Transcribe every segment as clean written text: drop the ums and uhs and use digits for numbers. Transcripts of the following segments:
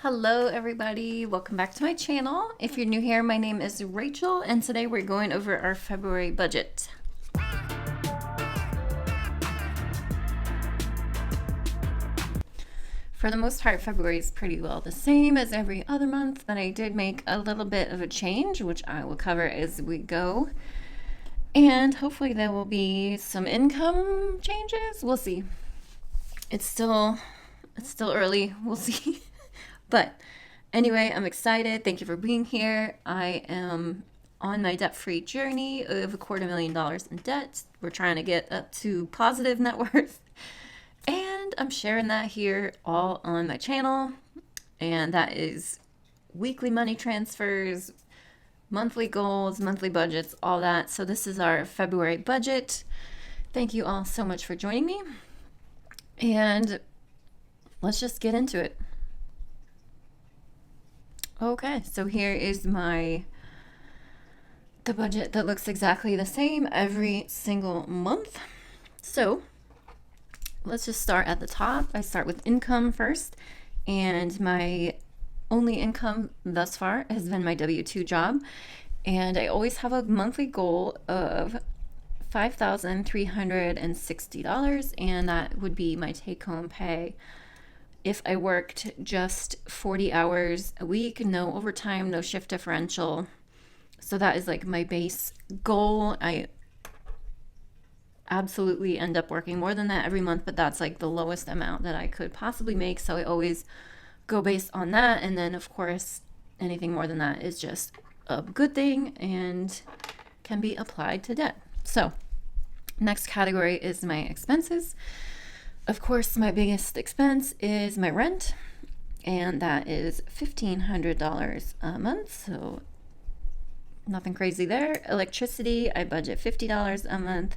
Hello everybody, welcome back to my channel. If you're new here, my name is Rachel and today we're going over our February budget. For the most part, February is pretty well the same as every other month, but I did make a little bit of a change, which I will cover as we go. And hopefully there will be some income changes. We'll see. It's still early. We'll see. But anyway, I'm excited. Thank you for being here. I am on my debt-free journey of $250,000 in debt. We're trying to get up to positive net worth. And I'm sharing that here all on my channel. And that is weekly money transfers, monthly goals, monthly budgets, all that. So this is our February budget. Thank you all so much for joining me. And let's just get into it. Okay, so here is the budget that looks exactly the same every single month. So let's just start at the top. I start with income first, and my only income thus far has been my W-2 job, and I always have a monthly goal of $5,360, and that would be my take-home pay if I worked just 40 hours a week, no overtime, no shift differential. So that is like my base goal. I absolutely end up working more than that every month, but that's like the lowest amount that I could possibly make. So I always go based on that. And then of course, anything more than that is just a good thing and can be applied to debt. So next category is my expenses. Of course, my biggest expense is my rent, and that is $1,500 a month, so nothing crazy there. Electricity, I budget $50 a month.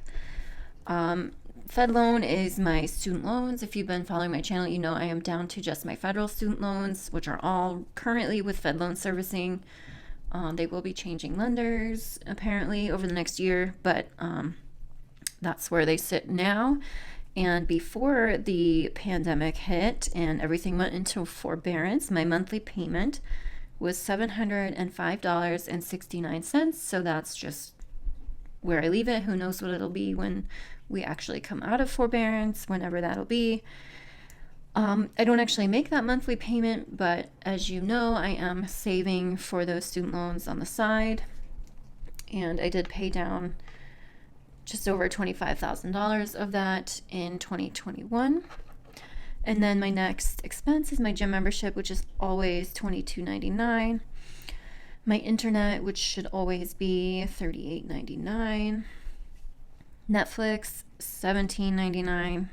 Fed loan is my student loans. If you've been following my channel, you know I am down to just my federal student loans, which are all currently with Fed loan servicing. They will be changing lenders apparently over the next year, but that's where they sit now. And before the pandemic hit and everything went into forbearance, my monthly payment was $705.69. So that's just where I leave it. Who knows what it'll be when we actually come out of forbearance, whenever that'll be. I don't actually make that monthly payment, but as you know, I am saving for those student loans on the side. And I did pay down just over $25,000 of that in 2021. And then my next expense is my gym membership, which is always $22.99. My internet, which should always be $38.99. Netflix, $17.99.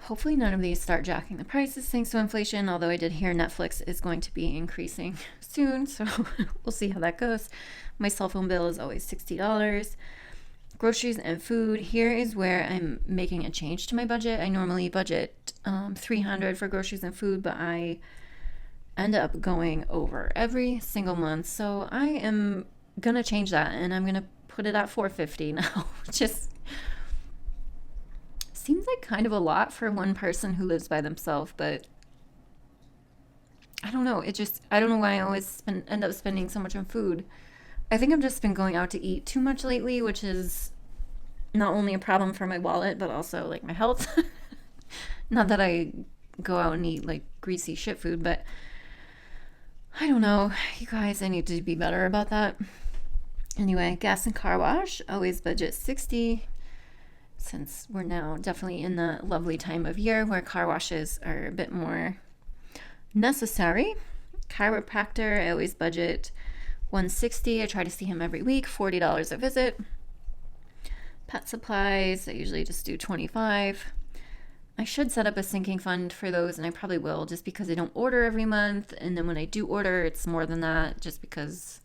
Hopefully none of these start jacking the prices thanks to inflation, although I did hear Netflix is going to be increasing soon, so we'll see how that goes. My cell phone bill is always $60. Groceries and food, here is where I'm making a change to my budget. I normally budget $300 for groceries and food, but I end up going over every single month, so I am gonna change that, and I'm gonna put it at $450 now. Just seems like kind of a lot for one person who lives by themselves, but I don't know. I don't know why I always end up spending so much on food. I think I've just been going out to eat too much lately, which is not only a problem for my wallet, but also like my health. Not that I go out and eat like greasy shit food, but I don't know. You guys, I need to be better about that. Anyway, gas and car wash, always budget $60. Since we're now definitely in the lovely time of year where car washes are a bit more necessary. Chiropractor, I always budget $160. I try to see him every week, $40 a visit. Pet supplies, I usually just do $25. I should set up a sinking fund for those, and I probably will, just because I don't order every month, and then when I do order, it's more than that, just because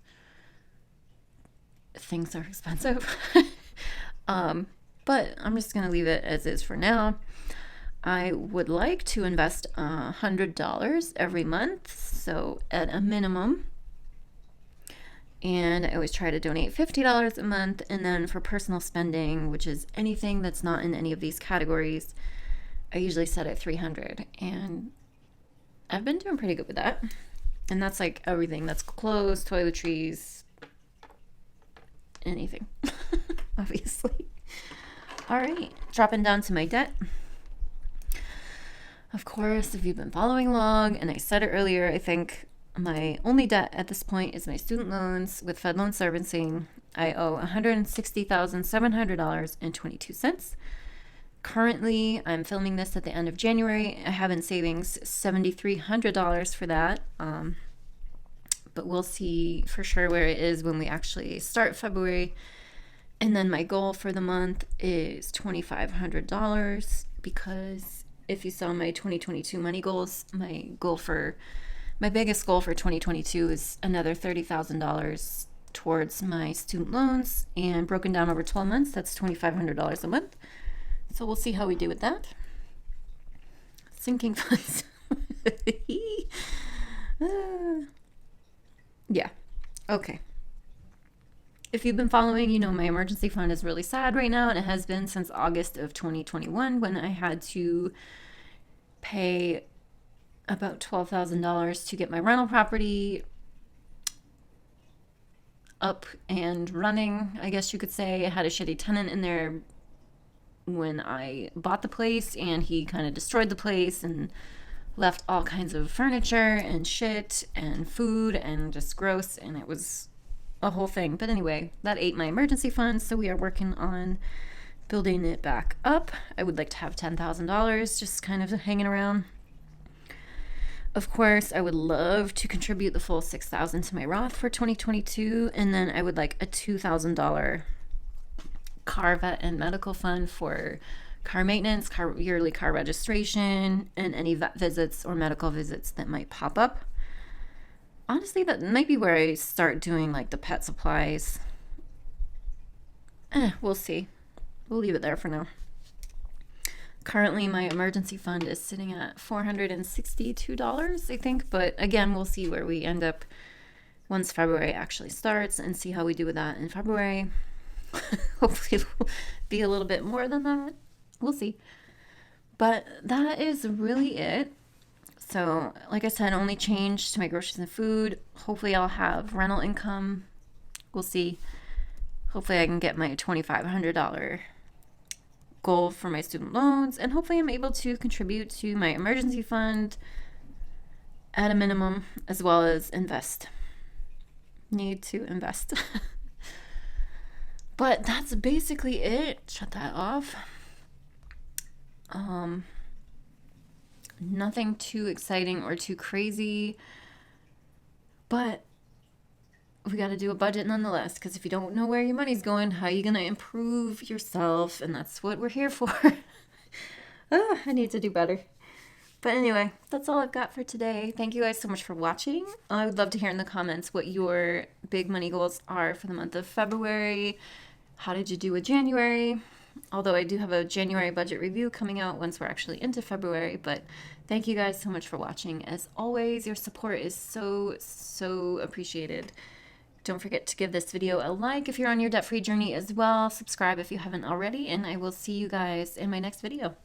things are expensive. But I'm just going to leave it as is for now. I would like to invest $100 every month, so at a minimum. And I always try to donate $50 a month. And then for personal spending, which is anything that's not in any of these categories, I usually set at $300. And I've been doing pretty good with that. And that's like everything. That's clothes, toiletries, anything, obviously. All right, dropping down to my debt. Of course, if you've been following along, and I said it earlier, I think my only debt at this point is my student loans with Fed Loan Servicing. I owe $160,700.22. Currently, I'm filming this at the end of January. I have in savings $7,300 for that. But we'll see for sure where it is when we actually start February. And then my goal for the month is $2,500, because if you saw my 2022 money goals, my biggest goal for 2022 is another $30,000 towards my student loans, and broken down over 12 months, that's $2,500 a month. So we'll see how we do with that. Sinking funds. Yeah. Okay. If you've been following, you know my emergency fund is really sad right now, and it has been since August of 2021, when I had to pay about $12,000 to get my rental property up and running, I guess you could say. I had a shitty tenant in there when I bought the place, and he kind of destroyed the place and left all kinds of furniture and shit and food and just gross, and it was a whole thing. But anyway, that ate my emergency fund, so we are working on building it back up. I would like to have $10,000 just kind of hanging around. Of course, I would love to contribute the full $6,000 to my Roth for 2022, and then I would like a $2,000 car vet and medical fund for car maintenance, yearly car registration, and any vet visits or medical visits that might pop up. Honestly, that might be where I start doing like the pet supplies. We'll see. We'll leave it there for now. Currently, my emergency fund is sitting at $462, I think. But again, we'll see where we end up once February actually starts, and see how we do with that in February. Hopefully it'll be a little bit more than that. We'll see. But that is really it. So, like I said, only change to my groceries and food. Hopefully I'll have rental income. We'll see. Hopefully I can get my $2,500 goal for my student loans, and hopefully I'm able to contribute to my emergency fund at a minimum, as well as invest. Need to invest. But that's basically it. Shut that off. Nothing too exciting or too crazy, but we got to do a budget nonetheless, because if you don't know where your money's going, how are you going to improve yourself? And that's what we're here for. I need to do better. But anyway, that's all I've got for today. Thank you guys so much for watching. I would love to hear in the comments what your big money goals are for the month of February. How did you do with January? Although I do have a January budget review coming out once we're actually into February. But thank you guys so much for watching. As always, your support is so appreciated. Don't forget to give this video a like if you're on your debt-free journey as well. Subscribe if you haven't already, and I will see you guys in my next video.